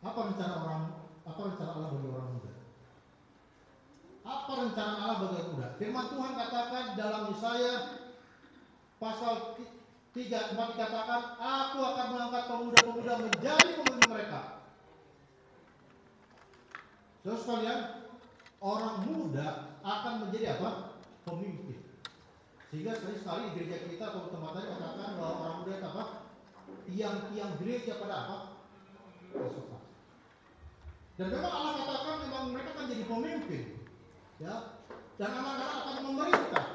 Apa rencana Allah bagi orang muda? Apa rencana Allah bagi orang muda? Firman Tuhan katakan dalam Yesaya pasal 3:4 dikatakan, aku akan mengangkat pemuda-pemuda menjadi pemimpin mereka. Terus sekalian, orang muda akan menjadi apa? Pemimpin. Sehingga sekali gereja kita atau tempat lain katakan bahwa orang muda itu apa? Tiang-tiang gereja pada apa? Kesukaan. Dan memang Allah katakan memang mereka akan jadi pemimpin, ya. Dan anak-anak akan memerintah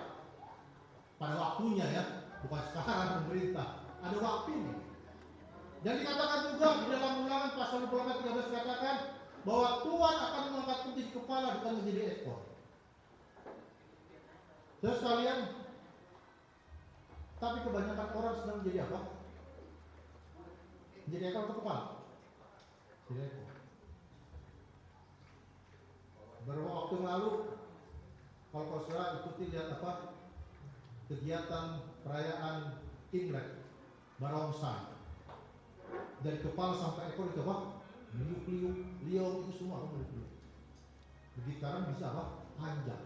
pada waktunya, ya. Bukan sekarang memerintah, ada waktunya. Dan dikatakan juga di dalam Ulangan pasal 13 dikatakan bahwa Tuhan akan mengangkat menjadi kepala bukan menjadi ekor. Terus sekalian, tapi kebanyakan orang sedang menjadi apa? Menjadi ekor atau kepala? Jadi ekor. Beberapa waktu lalu, kalau saudara ikuti lihat apa? Kegiatan perayaan Imlek, barongsai. Dari kepala sampai ekor itu apa? Liuk-liuk, liuk itu semua apa liuk-liuk. Begitaran bisa apa? Panjang.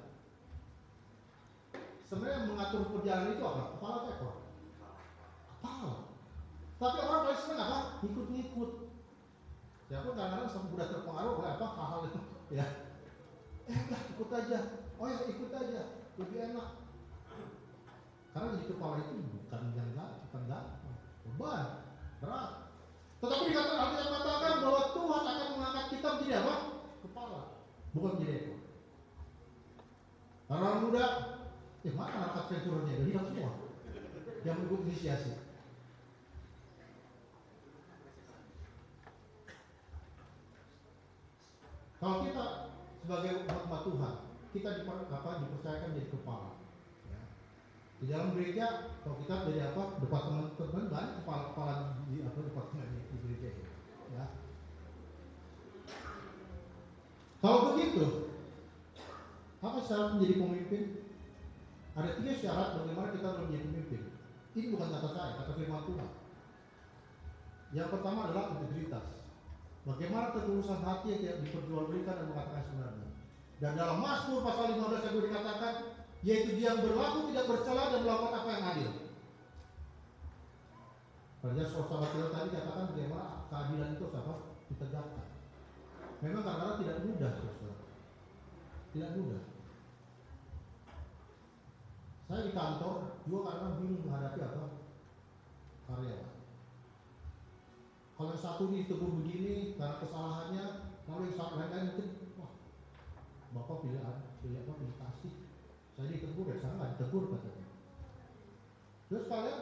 Sebenarnya mengatur perjalanan itu apa? Kepala atau ekor? Kepala. Tapi orang paling senang apa? Ikut-ikut. Ya pun kadang-kadang sudah terpengaruh oleh apa? Hal-hal itu. Ya. Udah ikut aja. Oh ya ikut aja. Lebih enak. Karena jadi kepala itu bukan gampang. Beban. Berat. Tetapi dikatakan bahwa Tuhan akan mengangkat kita menjadi apa? Kepala. Bukan menjadi ekor. Orang muda, mana angkat venturnya? Udah hilang semua. Yang mengikut inisiasi. Kalau kita sebagai umat Tuhan, kita dipercayakan menjadi kepala. Ya. Di dalam gereja, kalau kita jadi apa? Departemen banyak kepala di departemen di gereja ini. Ya. Kalau begitu, apa syarat menjadi pemimpin? Ada 3 syarat bagaimana kita menjadi pemimpin. Ini bukan kata saya, kata firman Tuhan. Yang pertama adalah integritas. Bagaimana ketulusan hati yang tidak diperjualbelikan dan mengatakan sebenarnya. Dan dalam Mazmur pasal 15 yang dikatakan, yaitu dia yang berlaku tidak bercela dan melakukan apa yang adil. Pada sahabat kita tadi katakan bagaimana keadilan itu apa? Ditegakkan. Memang kadang-kadang tidak mudah, saudara. Tidak mudah. Saya di kantor juga kadang bingung menghadapi apa? Karyawan. Kalau yang satu ditegur begini karena kesalahannya, lalu yang lain mungkin, wah, bapak pilih kasih. Saya ditegur ya, saya nggak ditegur katanya. Terus kalian,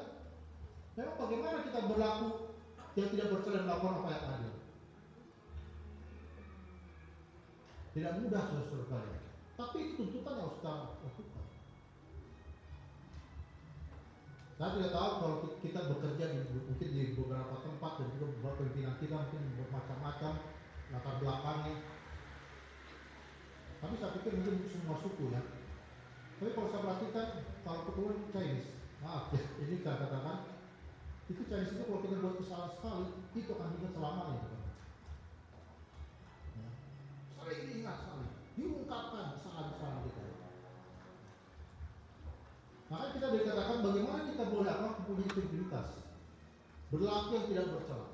memang bagaimana kita berlaku yang tidak bercela dan melakukan apa yang adil? Tidak mudah, saudara kalian. Tapi itu tuntutan yang harus kita lakukan. Saya tidak tahu kalau kita bekerja mungkin di beberapa tempat dan juga beberapa pimpinan kita mungkin bermacam-macam latar belakangnya. Tapi saya pikir mungkin semua suku ya. Tapi kalau saya perhatikan kalau keturunan Chinese, maaf ya, ini saya katakan itu Chinese itu kalau kita buat kesalahan sekali itu akan ingat selamanya. Ya. Sering diingat sekali, diungkapkan kesalahan-kesalahan kita. Maka kita dikatakan bagaimana kita boleh mempunyai integritas, berlaku yang tidak bercela.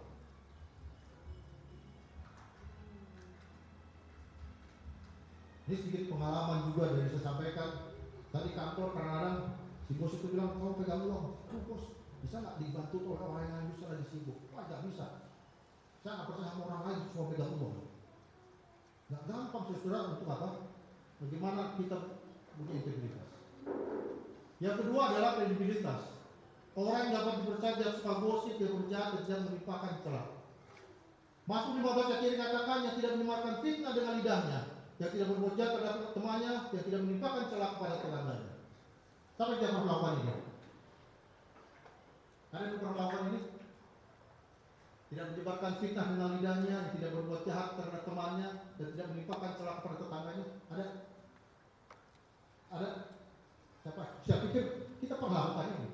Ini sedikit pengalaman juga dari saya sampaikan. Tadi kantor kadang-kadang si bos itu bilang, kau pegang uang, bos bisa nggak dibantu oleh orang yang bisa lagi sibuk? Wah nggak bisa. Saya nggak percaya sama orang lain semua pegang uang. Nggak gampang saudara untuk apa? Bagaimana kita punya integritas. Yang kedua adalah kredibilitas. Orang yang dapat dipercaya tidak suka gosip, tidak berjahat, dan tidak menimpakan celah. Mazmur 15 ayat 3 katakan yang tidak menyebarkan fitnah dengan lidahnya, yang tidak berbuat jahat terhadap temannya, yang tidak menimpakan celah kepada tetangganya. Siapa yang pernah melakukan ini? Ada yang pernah melakukan ini? Tidak menyebarkan fitnah dengan lidahnya, yang tidak berbuat jahat terhadap temannya, dan tidak menimpakan celah kepada tetangganya. Ada? Ada? Siapa? Saya pikir kita pernah melakukan ini.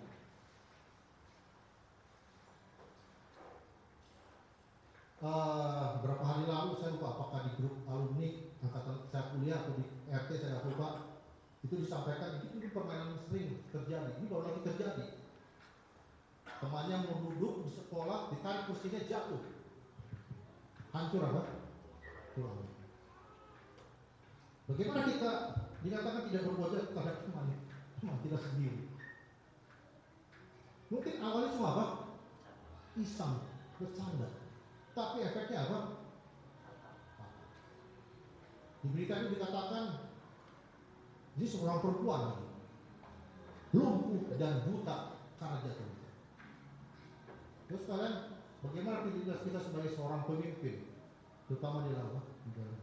berapa hari lalu saya lupa apakah di grup alumni angkatan saya kuliah atau di RT saya lupa, itu disampaikan itu permainan sering terjadi, ini baru lagi terjadi. Temannya mau duduk di sekolah, ditarik kursinya jatuh, hancur apa? Tulang. Bagaimana kita dikatakan tidak berbuat jahat terhadap teman kita sendiri? Mungkin awalnya cuma apa? Iseng, bercanda, tapi efeknya apa? Di berita itu dikatakan ini seorang perempuan lumpuh dan buta karena jatuh. Terus kalian, bagaimana aktivitas kita sebagai seorang pemimpin, terutama di dalam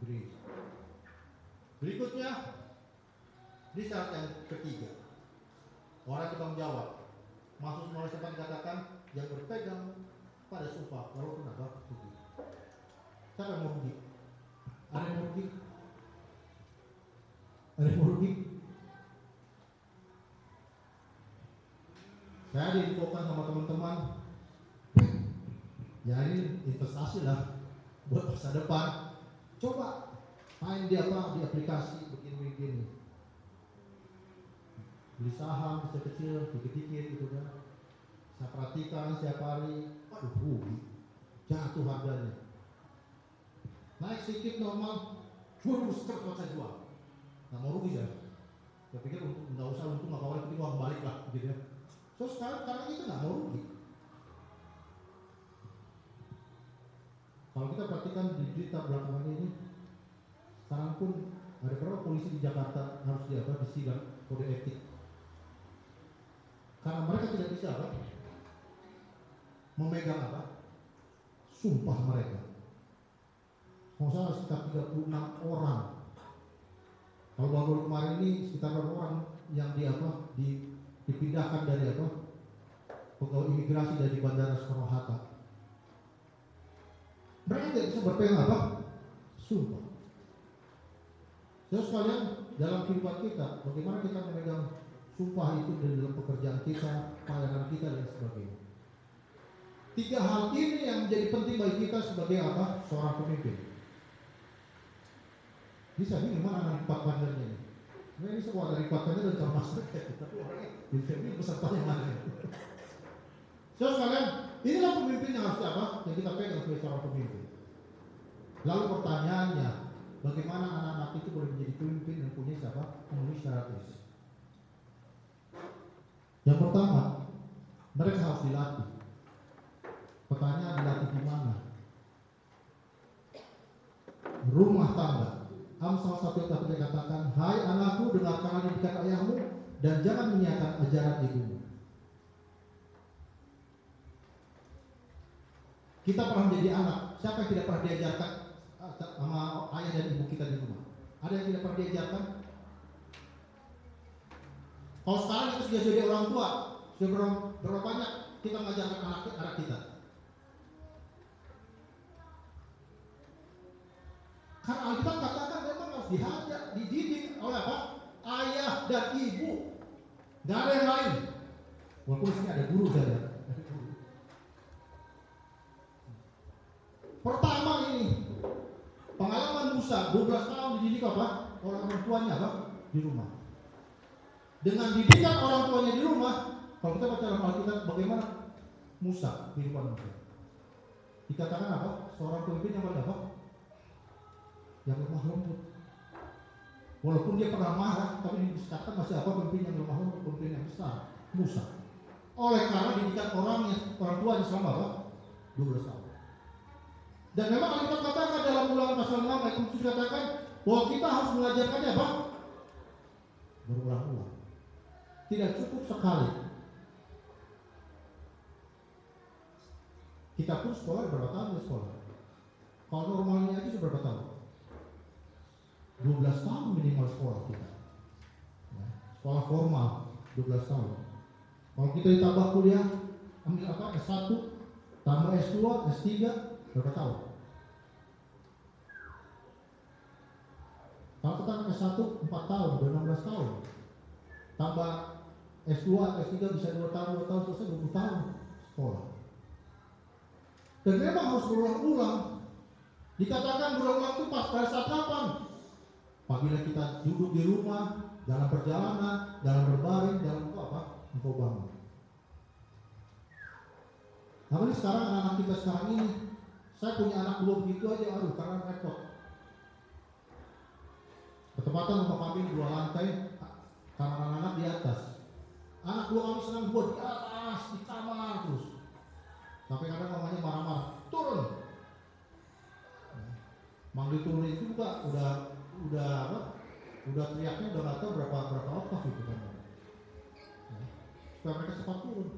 gereja? Berikutnya, di syarat yang ketiga, orang yang bertanggung jawab. Masuk melalui tempat dikatakan yang berpegang pada sumpah walaupun apa rugi. Siapa yang mau rugi? Ada yang mau rugi? Ada yang mau rugi? Saya diinfokan sama teman-teman, ya ini investasi lah buat masa depan. Coba main di apa, di aplikasi begini-begini, beli saham kecil-kecil, dikit-dikit gitu kan. Saya perhatikan setiap hari, aduh rugi, jatuh harganya. Naik sedikit normal, cepat saya jual. Nggak mau rugi saya. Saya pikir nggak usah untung, nggak apa-apa, tapi uang balik lah gitu ya. So sekarang karena itu nggak mau rugi. Kalau kita perhatikan di berita belakangan ini, sekarang pun ada beberapa polisi di Jakarta harus disidang kode etik. Karena mereka tidak bisa memegang sumpah mereka. Kalau salah sekitar 36 orang. Kalau baru kemarin ini sekitar berapa orang yang dipindahkan dari pegawai imigrasi dari Bandara Soekarno-Hatta. Mereka tidak bisa berpegang sumpah. Terus sekalian dalam kehidupan kita, bagaimana kita memegang sumpah itu dalam pekerjaan kita, pelayanan kita dan sebagainya. 3 hal ini yang menjadi penting bagi kita sebagai seorang pemimpin. Bisa bingung mana anak 4 bandarnya ini. Nah, ini semua dari 4 bandar dan calon master tapi orangnya ini pesertanya mana? Terus sekalian, inilah pemimpin yang harus yang kita pegang sebagai seorang pemimpin. Lalu pertanyaannya, bagaimana anak-anak itu boleh menjadi pemimpin dan punya memenuhi syarat ini? Yang pertama, mereka harus dilatih. Pertanyaan, dilatih di mana? Rumah tangga. Amsal 1 ayat 1 dikatakan, hai anakku, dengarkanlah didikan ayahmu dan jangan menyiarkan ajaran ibumu. Kita pernah menjadi anak. Siapa yang tidak pernah diajarkan sama ayah dan ibu kita di rumah? Ada yang tidak pernah diajarkan? Kalau sekarang kita sudah jadi orang tua, sudah berapa banyak kita mengajarkan anak kita? Karena Alkitab katakan memang harus dididik oleh ayah dan ibu. Gak ada yang lain. Walaupun di sini ada guru saja. Pertama ini, pengalaman Musa 12 tahun dididik oleh orang tuanya di rumah. Dengan didikan orang tuanya di rumah, kalau kita baca dalam Alkitab bagaimana Musa, kehidupan Musa. Dikatakan seorang pemimpin yang yang lemah lembut. Walaupun dia pernah marah, tapi dikatakan masih pemimpin yang lemah lembut, pemimpin yang besar, Musa. Oleh karena didikan orang tuanya selama 12 tahun. Dan memang Alkitab katakan dalam Ulangan pasal 6 ayat 7 dikatakan bahwa kita harus mengajarkannya berulang-ulang. Tidak cukup sekali. Kita pun sekolah berapa tahun sekolah? Kalau normalnya aja berapa tahun? 12 tahun minimal sekolah kita. Ya, sekolah formal 12 tahun. Kalau kita ditambah kuliah, ambil S1, tambah S2, S3, berapa tahun? Kalau kita S1 4 tahun, udah 16 tahun. Tambah S2, S3 bisa 2 tahun selesai 20 tahun sekolah. Dan memang harus berulang-ulang. Dikatakan berulang itu pas pada saat kapan? Apabila kita duduk di rumah, dalam perjalanan, dalam berbaring, dalam apa? Engkau bangun. Tapi sekarang anak-anak kita sekarang ini, saya punya anak dua begitu aja, aduh karena repot. Ketepatan rumah kami 2 lantai, karena anak-anak di atas. Anak dua kami senang buat di atas, di kamar terus. Sampai kadang mamanya marah-marah, turun. Manggil turun itu juga udah apa? Udah teriaknya udah nggak tahu berapa oktav itu kan. Supaya mereka cepat turun.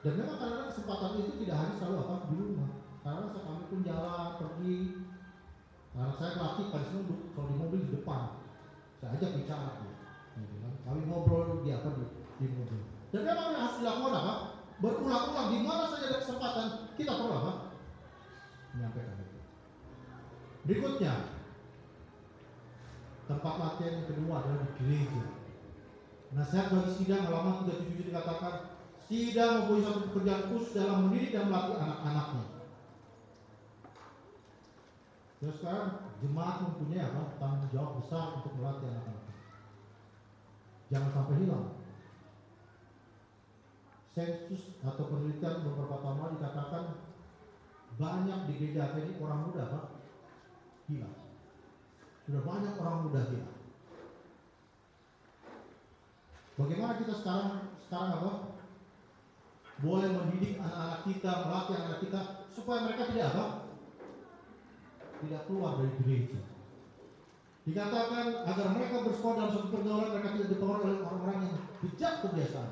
Dan memang karena kesempatan itu tidak hanya selalu apa di rumah. Karena kami pun jalan pergi. Karena saya laki pada sini kalau di mobil di depan, saya ajak bicara. Kami ngobrol di apa di mobil. Dan memang yang harus dilakukan apa? Berulang-ulang di mana saja ada kesempatan kita perlu apa? Menyampaikan itu. Berikutnya, tempat latihan yang kedua adalah di gereja. Nasihat bagi sidang halaman 37 dikatakan, sidang mempunyai satu pekerjaan khusus dalam mendidik dan melatih anak-anaknya. Terus sekarang jemaat mempunyai apa? Tanggung jawab besar untuk melatih anak-anaknya. Jangan sampai hilang. Sensus atau penelitian beberapa tahun lalu dikatakan banyak di gereja ini orang muda apa? Hilang. Sudah banyak orang muda hilang. Bagaimana kita sekarang apa? Boleh mendidik anak-anak kita, melatih anak-anak kita supaya mereka tidak apa? Tidak keluar dari gereja. Dikatakan agar mereka bersekolah dalam suatu pergaulan, mereka tidak dipengaruhi oleh orang-orang yang bijak kebiasaan.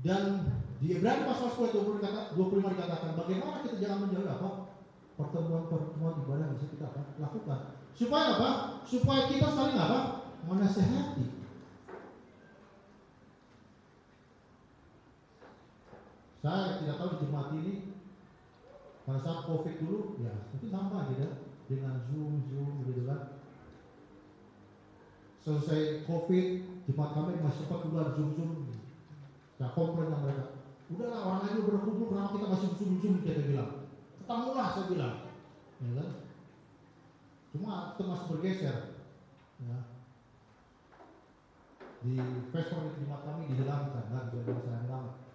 Dan di Ibrani pasal 10 25 dikatakan bagaimana kita jangan menjauhi apa? Pertemuan ibadah bisa kita apa? Lakukan. Supaya apa? Supaya kita saling apa? Menasehati. Saya tidak tahu di jemaat ini pada saat COVID dulu, ya mungkin sama gitu dengan Zoom gitu kan. Selesai COVID, jemaat kami masih sempat keluar Zoom. Saya komplain sama mereka. Udahlah orang lain udah berkumpul, kenapa kita masih Zoom kita bilang. Ketemulah saya bilang, ya kan? Cuma kita masih bergeser. Ya. Di Facebook di jemaat kami dihilangkan, kan? Jadi saya bilang.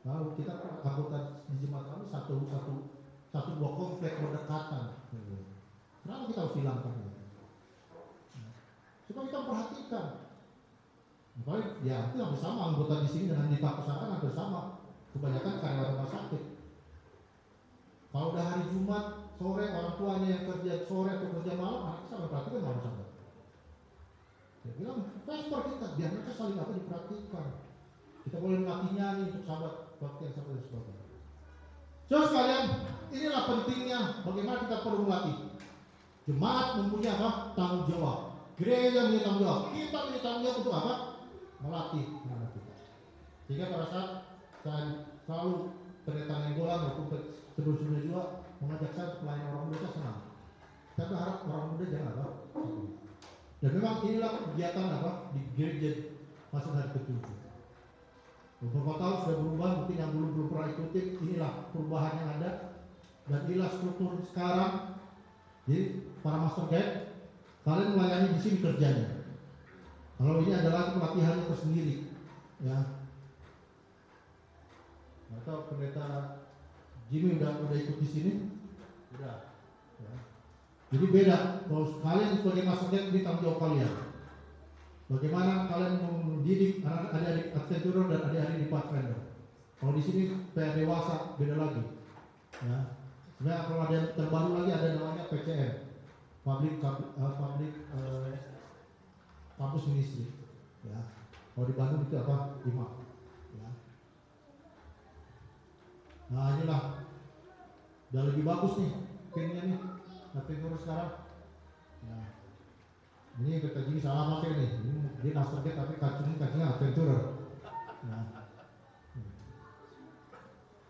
Lalu kita anggota di jemaat kami satu dua komplek berdekatan. Kenapa kita harus hilangkan itu? Supaya kita perhatikan. Baik, ya itu hampir sama anggota di sini dengan di Pakusaran hampir sama. Kebanyakan karyawan rumah sakit. Kalau udah hari Jumat sore orang tuanya yang kerja sore atau kerja malam, anak kita perhatikan malam sama. Dia bilang, pastor kita biar mereka saling apa diperhatikan. Kita boleh melatih nyanyi untuk sahabat bakti yang sampai dan sebagainya. Saudara sekalian, inilah pentingnya bagaimana kita perlu melatih. Jemaat mempunyai apa? Tanggung jawab. Gereja punya tanggung jawab. Kita punya tanggung jawab untuk apa? Melatih anak kita. Sehingga pada saat saya selalu pendeta Nenggolan maupun sebelum-sebelumnya juga mengajak saya untuk melayani orang muda, saya senang. Saya berharap orang muda jangan apa? Dan memang inilah kegiatan apa? Di gereja masuk hari ke-7. Beberapa tahun sudah berubah, mungkin yang belum pernah ikutin, inilah perubahan yang ada. Dan inilah struktur sekarang. Jadi para master guide, kalian melayani di sini kerjanya. Kalau ini adalah pelatihan tersendiri, ya. Atau pendeta Jimmy udah ikut di sini, udah. Ya. Jadi beda. Kalau kalian sebagai master guide ini tanggung jawab kalian. Bagaimana kalian mendidik adik-adik Adventurer dan adik-adik di Pathfinder. Kalau di sini PR dewasa beda lagi. Ya. Sebenarnya kalau ada yang terbaru lagi ada namanya PCM, Public Campus Ministry. Ya. Kalau di Bandung itu apa? 5. Ya. Nah inilah udah lebih bagus nih pinnya nih Adventurer sekarang. Ya. Ini kita gini salah pakai nih. Ini dia master guide tapi kacungnya Adventurer. Nah.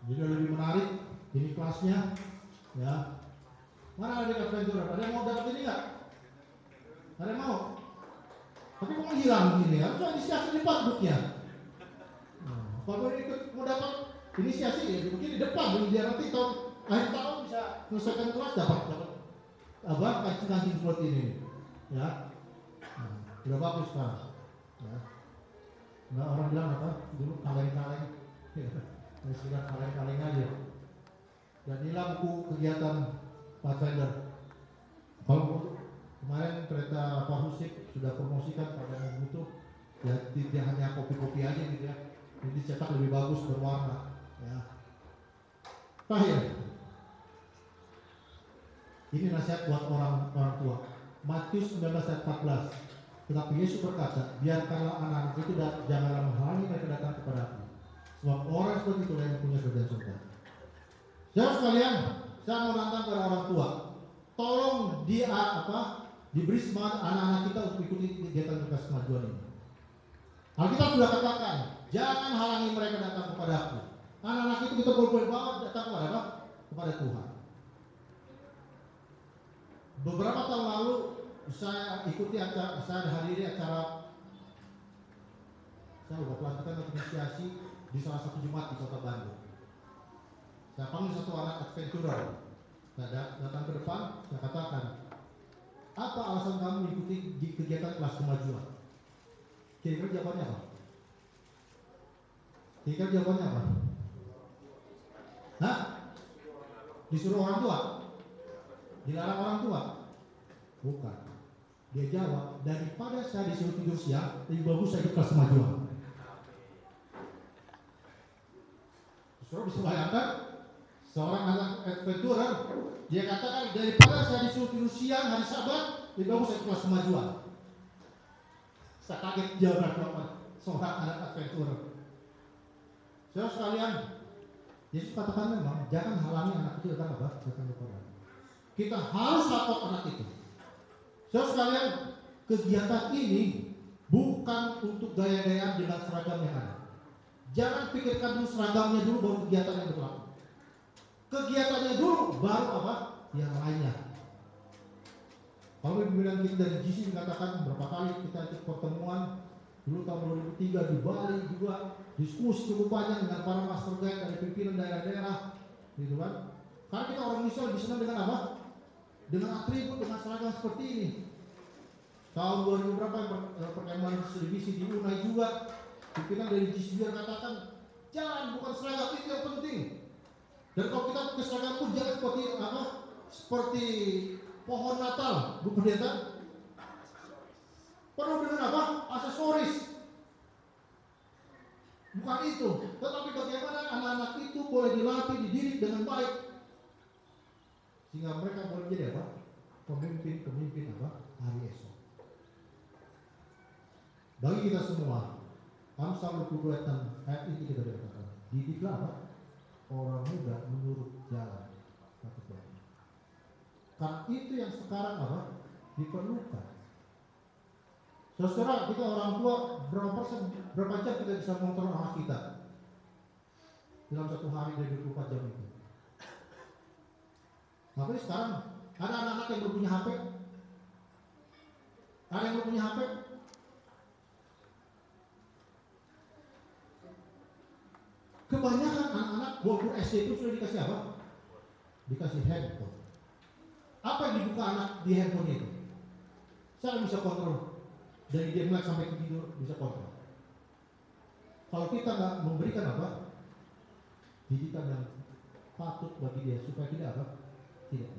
Jadi lebih menarik. Ini kelasnya, ya. Mana ada Adventurer? Ada yang mau dapat ini nggak? Ada yang mau? Tapi kok hilang gini ya? Harusnya disiapkan di booknya. Nah, kalau ikut mau dapat inisiasi ya, mungkin di depan, biar nanti tahun akhir tahun bisa menyelesaikan kelas dapat kancing-kancing seperti ini, ya. Nah, udah bagus sekarang. Ya. Nggak orang bilang apa? Dulu kaleng-kaleng, ya, sudah kaleng-kaleng aja. Dan inilah buku kegiatan Pathfinder. Kalau kemarin kereta Pak Husik sudah promosikan pada minggu itu, ya tidak hanya kopi-kopi aja gitu ya. Ini dicetak lebih bagus berwarna. Ya. Terakhir, ini nasihat buat orang tua. Matius 19 ayat 14. Tetapi Yesus berkata, biarkanlah anak-anak itu janganlah menghalangi mereka datang kepada Aku. Sebab orang seperti itu yang punya kerjaan surga. Saudara sekalian, saya mau nantang kepada orang tua. Tolong diberi semangat anak-anak kita untuk ikuti kegiatan tugas kemajuan ini. Alkitab sudah katakan, jangan halangi mereka datang kepada Aku. Anak-anak itu kita boleh bawa datang kepada apa? Kepada Tuhan. Beberapa tahun lalu saya hadiri acara, saya sudah pelantikan untuk inisiasi di salah satu jemaat di Kota Bandung. Saya panggil satu anak adventurer. Saya datang ke depan, saya katakan, apa alasan kamu mengikuti kegiatan kelas kemajuan? Kira-kira jawabannya apa? Kira-kira jawabannya apa? Hah? Disuruh orang tua? Dilarang orang tua? Bukan. Dia jawab, daripada saya disuruh tidur siang, lebih bagus saya ikut kelas kemajuan. Saudara bisa bayangkan, seorang anak adventurer, dia katakan, daripada saya disuruh tidur siang hari Sabat, lebih bagus saya ikut kelas kemajuan. Saya kaget jawaban seorang anak adventurer. Saudara sekalian, Yesus katakan memang jangan halangi anak itu datang kepada. Kita harus support anak itu. Saudara sekalian, kegiatan ini bukan untuk gaya-gayaan dengan seragam yang ada. Jangan pikirkan dulu seragamnya dulu baru kegiatan yang berlaku. Kegiatannya dulu baru apa? Yang lainnya. Kalau pimpinan kita dari GC mengatakan berapa kali kita ikut pertemuan dulu tahun 2003 di Bali juga diskusi cukup banyak dengan para master guide dari pimpinan daerah-daerah, gitu kan? Karena kita orang Indonesia lebih senang dengan apa? Dengan atribut, dengan seragam seperti ini. Tahun 2000 berapa perkembangan divisi di UNAI juga, pimpinan dari GC juga katakan, jangan, bukan seragam itu yang penting. Dan kalau kita pakai seragam pun jangan seperti apa? Seperti pohon Natal, Bu Pendeta. Perlu dengan apa? Aksesoris. Bukan itu, tetapi bagaimana anak-anak itu boleh dilatih, dididik dengan baik, sehingga mereka boleh menjadi apa? Pemimpin apa? Hari esok. Bagi kita semua, Amsal 22 ayat ini kita katakan, didiklah apa? Orang muda menurut jalan kata Tuhan. Karena itu yang sekarang apa? Diperlukan. Saudara, kita orang tua berapa jam kita bisa mengontrol anak kita dalam satu hari dari 24 jam itu? Makanya sekarang ada anak-anak yang berpunya HP, ada yang berpunya HP. Kebanyakan anak-anak walaupun SD itu sudah dikasih apa? Dikasih handphone. Apa yang dibuka anak di handphone itu? Saya bisa kontrol. Dari dia mulai sampai tidur bisa kontrol. Kalau kita nggak memberikan apa? Didikan yang patut bagi dia supaya tidak apa? Tidak.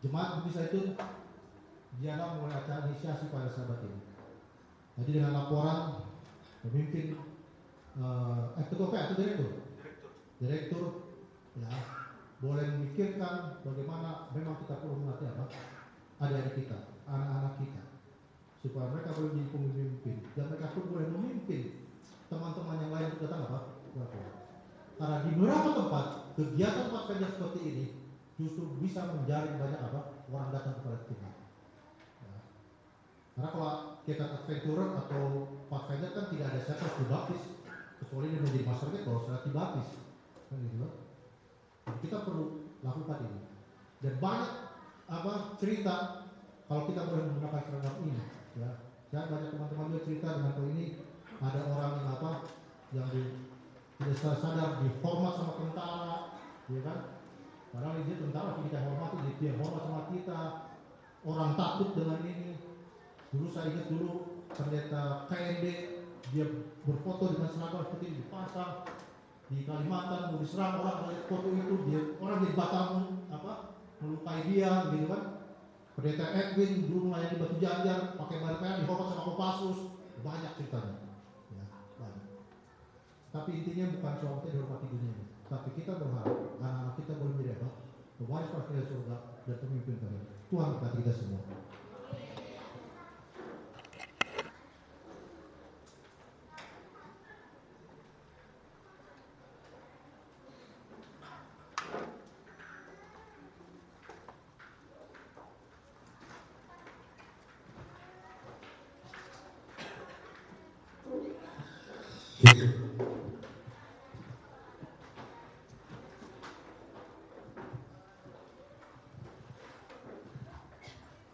Jemaat bisa itu dia mulai acara inisiasi pada sahabat ini. Jadi dengan laporan pemimpin ketua atau direktur ya boleh memikirkan bagaimana memang kita perlu melatih apa adik-adik kita, anak-anak kita, supaya mereka boleh menjadi pemimpin dan mereka pun boleh memimpin teman-teman yang lain untuk datang apa? Karena di beberapa tempat kegiatan Pathfinder seperti ini justru bisa menjaring banyak apa? Orang datang kepada kita. Ya. Karena kalau kita adventurer atau Pathfinder kan tidak ada syarat dibaptis, kecuali dia menjadi masternya kalau syarat dibaptis, kan gitu. Kita perlu lakukan ini. Dan banyak apa cerita kalau kita boleh menggunakan seragam ini, ya. Saya banyak teman-teman juga cerita dengan ini ada orang yang apa yang tidak sadar dihormat sama tentara, ya kan? Padahal dia tentara kita hormati, dia hormat sama kita. Orang takut dengan ini. Dulu saya ingat dulu pendeta KND, dia berfoto dengan seragam seperti ini, dipasang di Kalimantan, mau diserang orang dari foto itu, dia orang di Batam melukai dia, gitu kan? Pendeta Edwin dulu melayani Batu Jajar, pakai barang dihormat sama Kopassus, banyak ceritanya. Ya, banyak. Tapi intinya bukan soal kita dihormati dunia, tapi kita berharap anak-anak kita boleh menjadi apa? Pewaris kerajaan surga dan pemimpin kami. Tuhan berkati kita semua.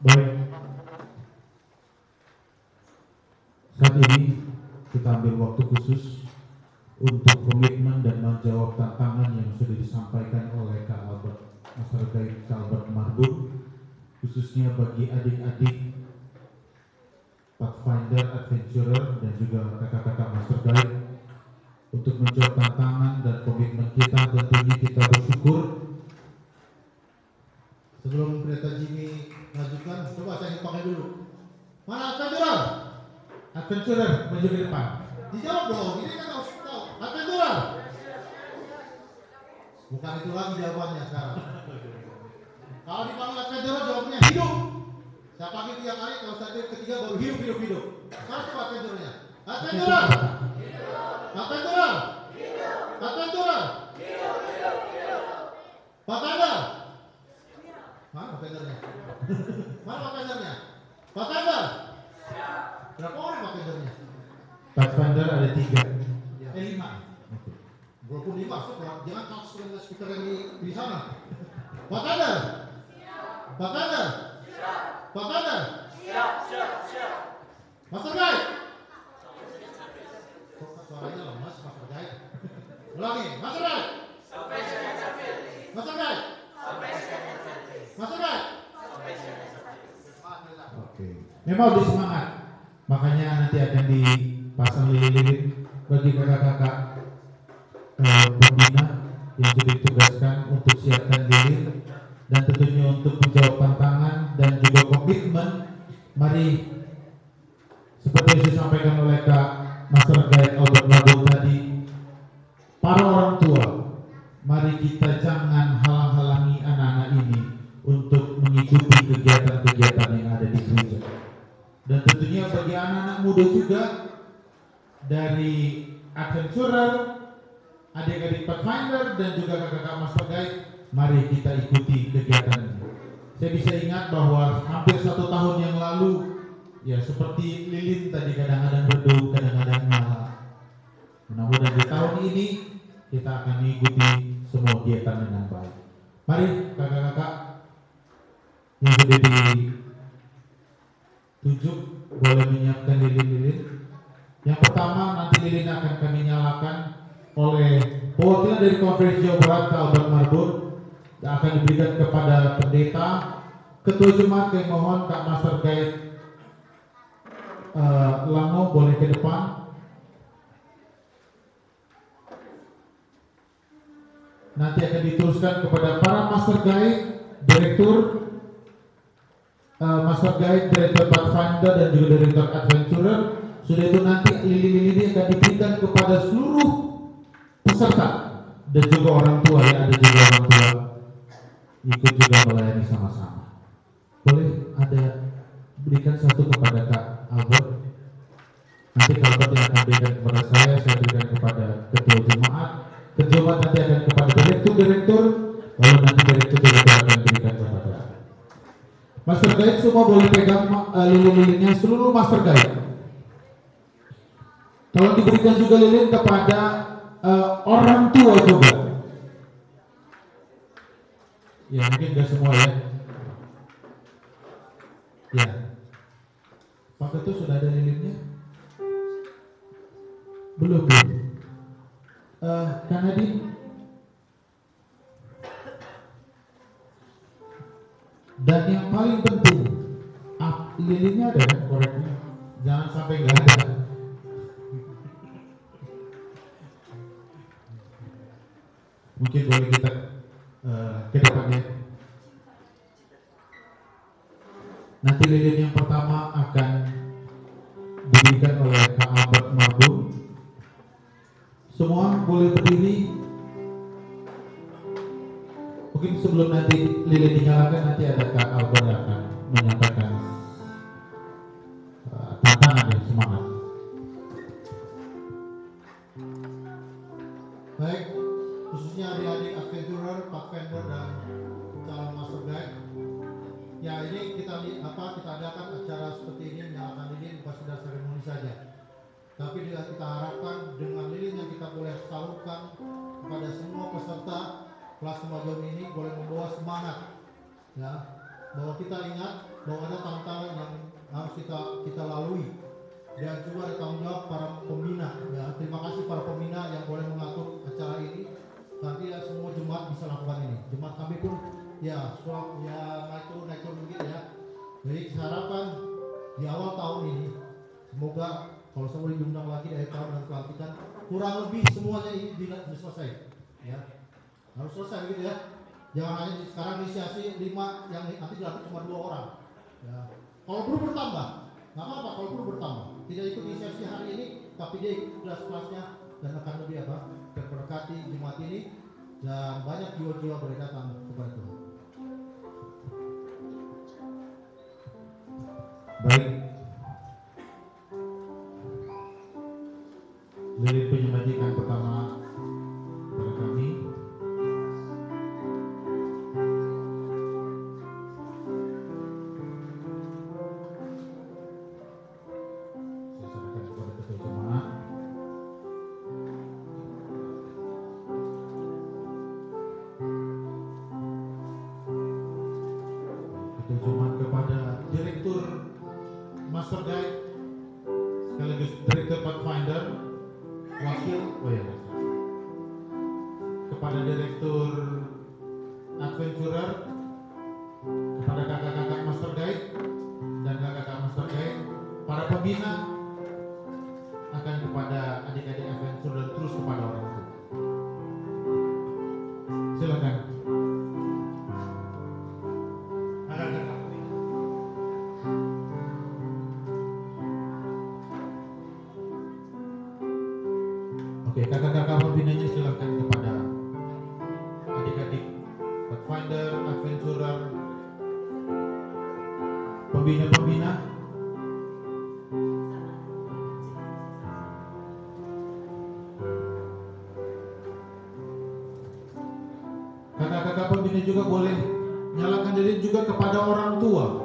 Baik, saat ini kita ambil waktu khusus untuk komitmen dan menjawab tantangan yang sudah disampaikan oleh Kak Albert, Master Guide Kak Albert Marbun, khususnya bagi adik-adik Pathfinder, Adventurer, dan juga kakak-kakak Master Guide untuk menjawab tantangan dan komitmen kita. Tentunya kita bersyukur. Sebelum Pendeta Jimmy lanjutkan, coba saya panggil dulu. Mana Adventurer? Adventurer, maju ke depan. Dijawab dong, ini kan harus tahu. Adventurer. Bukan itu lagi jawabannya sekarang. Kalau dipanggil Adventurer jawabnya hidup. Saya panggil 3 kali, kalau saya ketiga baru hidup. Sekarang coba Adventurernya. Adventurer. Adventurer. Adventurer. Pathfinder. Mana Pathfindernya? Mana Pathfindernya? Pathfinder. Berapa orang Pathfindernya? Pathfinder ada 3. 5. Walaupun 5, jangan kasus dengan speaker yang di sana. Pathfinder. Pathfinder. Pathfinder. Siap. Master Guide. Suaranya lemas, Master Guide. Ulangi, Master Guide. Master Guide. Master Guide. Oke. Memang lebih semangat. Makanya nanti akan dipasang lilin-lilin bagi kakak-kakak pembina yang sudah ditugaskan untuk siapkan lilin dan tentunya untuk menjawab tantangan dan juga komitmen. Mari seperti yang disampaikan oleh Kak Master Guide Albert Marbun tadi, para orang tua, mari kita jangan halang-halangi anak-anak ini untuk mengikuti kegiatan-kegiatan yang ada di gereja. Dan tentunya bagi anak-anak muda juga dari Adventurer, adik-adik Pathfinder dan juga kakak-kakak Master Guide, mari kita ikuti kegiatan ini. Saya bisa ingat bahwa hampir 1 tahun yang lalu, ya seperti lilin tadi kadang-kadang redup, kadang-kadang nyala. Mudah-mudahan di tahun ini kita akan mengikuti semua kegiatan dengan baik. Mari kakak-kakak yang sudah ditunjuk boleh menyiapkan lilin-lilin. Yang pertama nanti lilin akan kami nyalakan oleh perwakilan dari Konferensi Jawa Barat Kak Albert Marbun dan akan diberikan kepada pendeta, ketua jemaat. Kami mohon Kak Master Guide Lango boleh ke depan. Nanti akan diteruskan kepada para Master Guide, Direktur Master Guide, Direktur Pathfinder dan juga Direktur Adventurer. Sudah itu nanti lilin-lilin akan diberikan kepada seluruh peserta dan juga orang tua, ya ada juga orang tua ikut juga melayani sama-sama. Boleh ada berikan satu kepada Kak Albert. Nanti Kak Albert yang akan berikan kepada saya berikan kepada ketua jemaat. Ketua jemaat nanti akan kepada direktur, lalu nanti direktur akan berikan kepada Master Guide. Semua boleh pegang lilin-lilinnya, seluruh Master Guide. Tolong diberikan juga lilin kepada orang tua juga. Ya mungkin nggak semua ya. Ya. Pak Ketua sudah ada lilinnya? Belum. Nadine? Dan yang paling penting, lilinnya ada kan koreknya? Jangan sampai nggak ada. Mungkin boleh kita ke depannya. Nanti lilin yang pertama akan diberikan oleh Kak Albert Marbun. Semua boleh berdiri. Mungkin sebelum nanti lilin dinyalakan, nanti ada Kak Albert yang akan menyampaikan tantangan dan semangat. Baik, khususnya adik-adik adventurer, pathfinder dan calon master guide. Ya, ini kita adakan acara seperti ini, menyalakan lilin bukan sekedar seremoni saja. Tapi juga kita harapkan dengan lilin yang kita boleh salurkan kepada semua peserta kelas kemajuan ini boleh membawa semangat, ya, bahwa kita ingat bahwa ada tantangan yang harus kita lalui, dan juga ada tanggung jawab para pembina. Ya, terima kasih para pembina yang boleh mengatur acara ini. Nanti ya, semua jemaat bisa lakukan ini. Jemaat kami pun ya naik turun begitu ya. Jadi saya harapkan di awal tahun ini semoga kalau semua diundang lagi di akhir tahun dan pelantikan kurang lebih semuanya ini selesai. Ya, harus selesai gitu ya. Jangan hanya sekarang inisiasi 5 yang nanti dilakukan cuma 2 orang. Ya. Kalau perlu bertambah, nggak apa-apa kalau perlu bertambah. Tidak ikut inisiasi hari ini, tapi dia ikut kelas-kelasnya dan akan lebih terberkati jemaat ini dan banyak jiwa-jiwa boleh datang kepada Tuhan. Baik, lilin penyembajikan pertama pada kami. Saya serahkan kepada ketua jemaat. Ketua jemaat kepada direktur Master Guide sekaligus Direktur Pathfinder, wakil, kepada Direktur Adventurer, kepada kakak-kakak Master Guide dan kakak-kakak Master Guide, para pembina, akan kepada adik-adik Adventurer dan terus kepada orang tua. Silakan. Oke, kakak-kakak pembinanya silakan kepada adik-adik Pathfinder, Adventurer, pembina-pembina. Kakak-kakak pembina juga boleh nyalakan lilin juga kepada orang tua.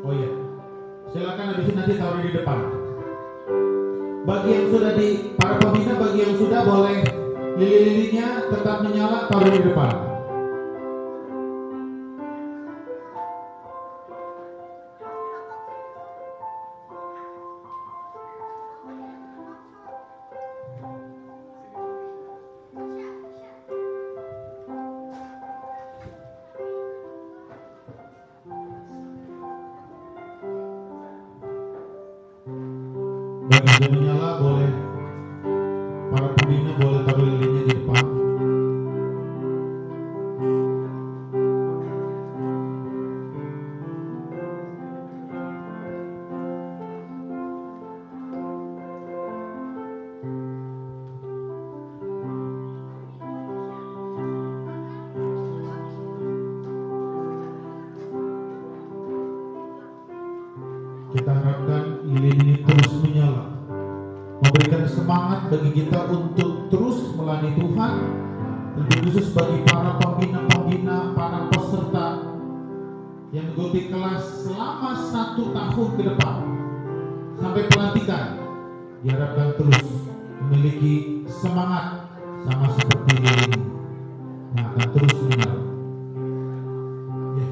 Oh iya, silakan habis nanti taruh di depan. Bagi yang sudah para pembina, bagi yang sudah boleh lilin-lilinnya tetap menyala, taruh di depan. Bagi yang menyala boleh, para pembina boleh taruh lilinnya di depan. Kita harapkan lilin ini terus menyala, memberikan semangat bagi kita untuk terus melayani Tuhan, lebih khusus bagi para pembina-pembina, para peserta yang mengikuti kelas selama 1 tahun ke depan sampai pelantikan diharapkan terus memiliki semangat sama seperti ini yang akan terus menyala. Ya.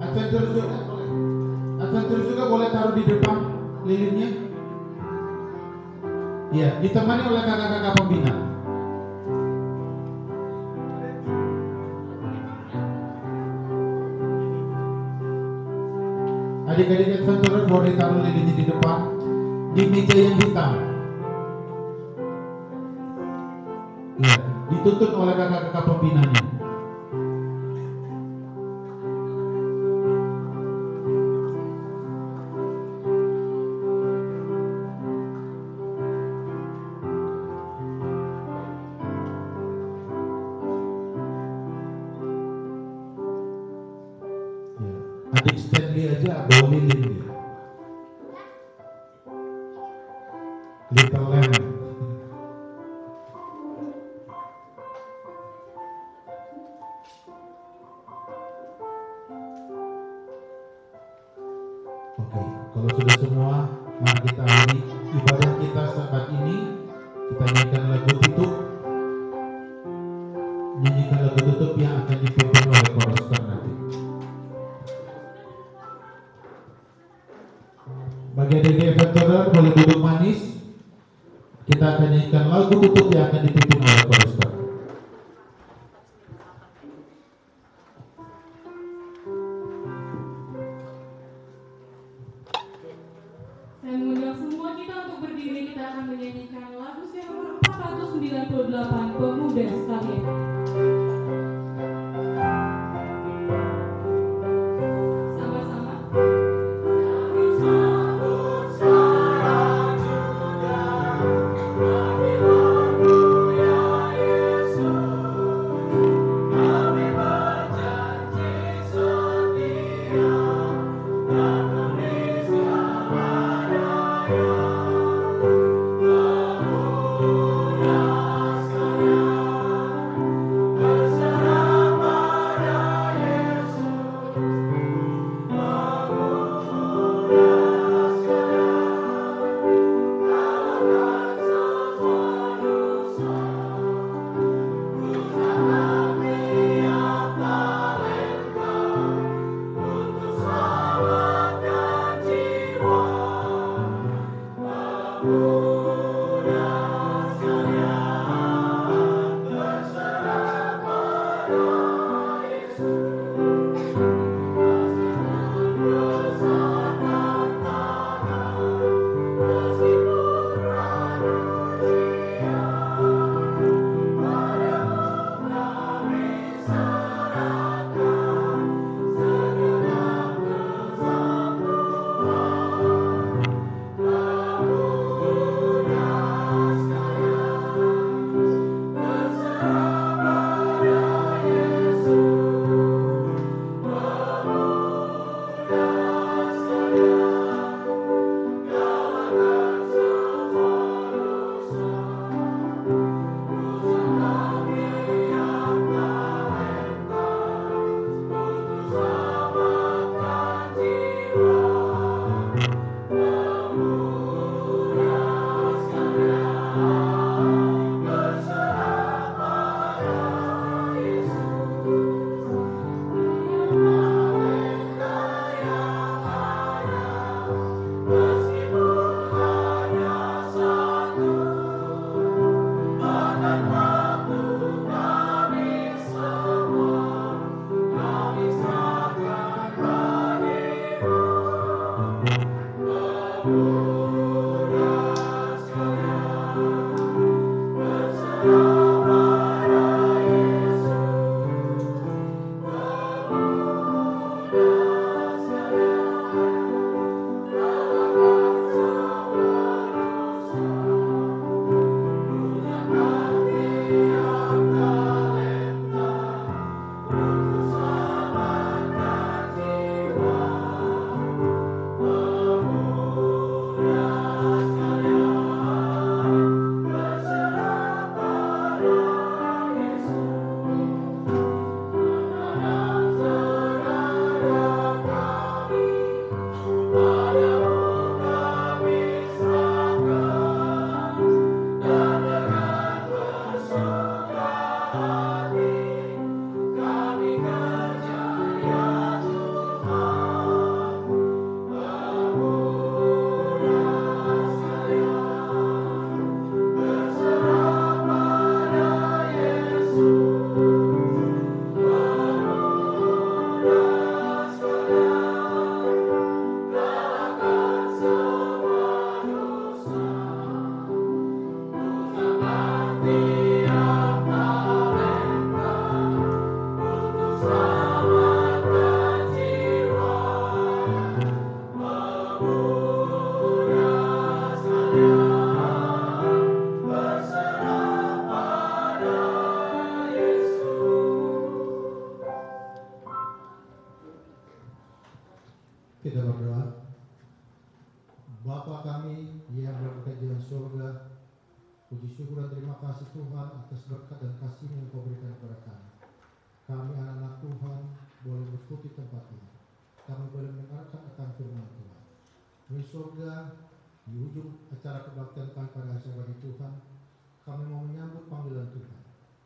Adventure juga boleh taruh di depan lilinnya. Ya, ditemani oleh kakak-kakak pembina. Adik-adik adventurer boleh taruh lilinnya di depan di meja yang hitam. Ya, dituntut oleh kakak-kakak pembinanya. Adik Stanley aja bawa lilin dia. Little Lamb. Oke, kalau sudah semua, mari kita akhiri ibadah kita saat ini. Kita nyanyikan lagu tutup. Nyanyikan lagu tutup yang akan dipimpin oleh chorus nanti. Bagi adik adventurer boleh duduk manis. Kita akan nyanyikan lagu tutup yang akan dipimpin oleh chorus. Saya mengundang semua kita untuk berdiri. Kita akan menyanyikan lagu nomor 498, Pemuda Sekalian. Pemuda sekalian, Kita berdoa. Bapa kami yang berada di dalam surga, puji syukur dan terima kasih Tuhan atas berkat dan kasih yang Kau berikan kepada kami. Kami anak-anak Tuhan boleh bersekutu di tempat ini. Kami boleh mendengarkan akan firman Tuhan. Di surga, di ujung acara kebaktian kami pada hari Sabat Tuhan, kami mau menyambut panggilan Tuhan.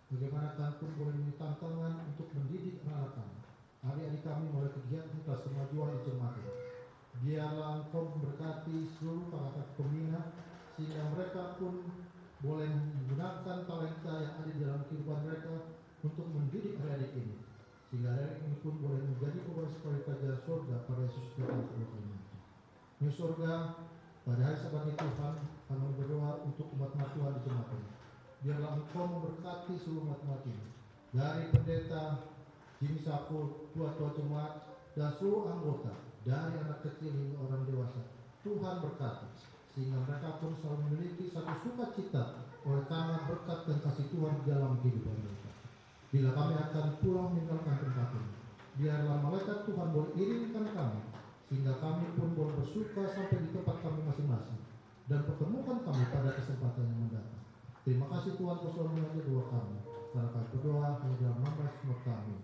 Bagaimana Tuhan pun boleh memberi tantangan untuk mendidik anak-anak kami. Adik-adik kami mulai kegiatan kelas kemajuan di jemaat ini. Biarlah Engkau memberkati seluruh kakak pembina sehingga mereka pun boleh menggunakan talenta yang ada di dalam kehidupan mereka untuk mendidik adik-adik ini, sehingga adik ini pun boleh menjadi pewaris sekolah kerajaan surga pada Yesus Kristus Tuhan. Di surga, pada hari Sabat Tuhan, kami berdoa untuk umat Tuhan di jemaat ini. Biarlah Engkau memberkati seluruh umat ini, dari pendeta, Jimmy Sapul, tua-tua jemaat, dan seluruh anggota, dari anak kecil hingga orang dewasa. Tuhan berkati, sehingga mereka pun selalu memiliki satu sukacita oleh karena berkat dan kasih Tuhan di dalam kehidupan mereka. Bila kami akan pulang meninggalkan tempat ini, biarlah malaikat Tuhan boleh iringkan kami, sehingga kami pun boleh bersuka sampai di tempat kami masing-masing, dan pertemukan kami pada kesempatan yang mendatang. Terima kasih Tuhan Kau selalu mengajar doa kami, karena kami berdoa hanya dalam nama Yesus kami.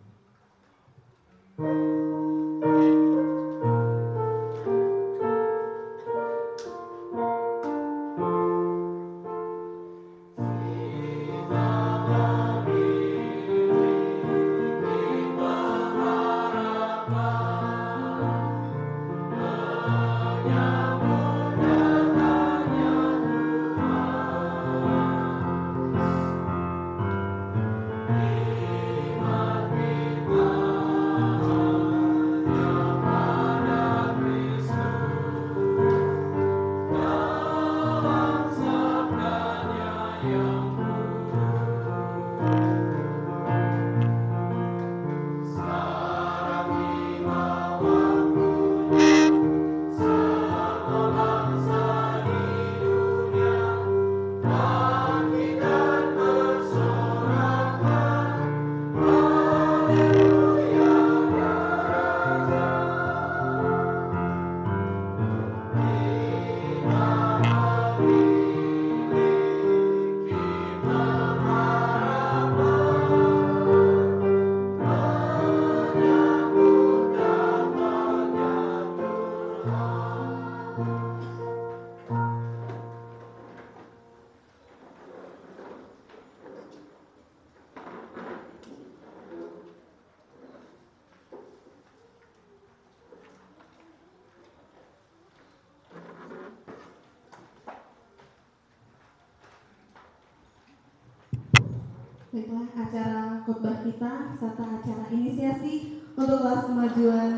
Baiklah, acara khotbah kita serta acara inisiasi untuk kelas kemajuan